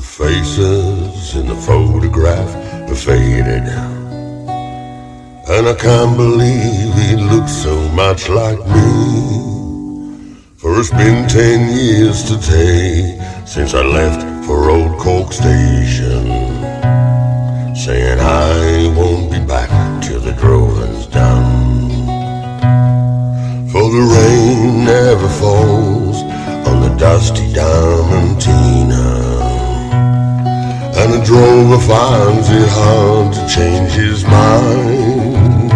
The faces in the photograph are faded, and I can't believe he looks so much like me. For it's been 10 years today since I left for old Coke Station, saying I won't be back till the droving's done. For the rain never falls on the dusty Diamantina, and a drover finds it hard to change his mind.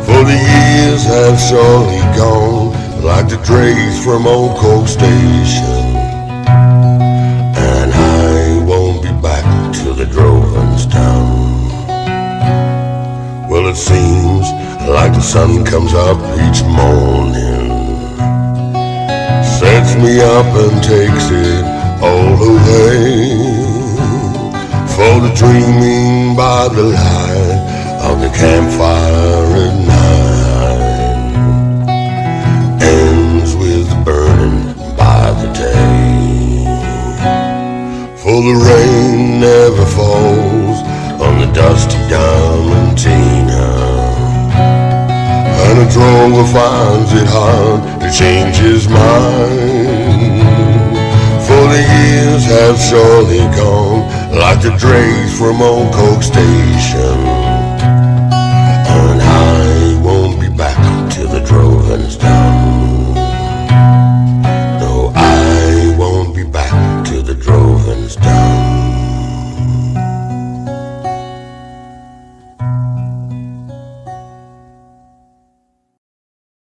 For the years have surely gone like the drays from old Coke Station, and I won't be back till the droving's done. Well, it seems like the sun comes up each morning, sets me up and takes it all away. For the dreaming by the light of the campfire at night ends with the burning by the day. For the rain never falls on the dusty Diamantina, and a drover finds it hard to change his mind. For the years have surely gone like the drays from old Coke Station, and I won't be back till the droving's done.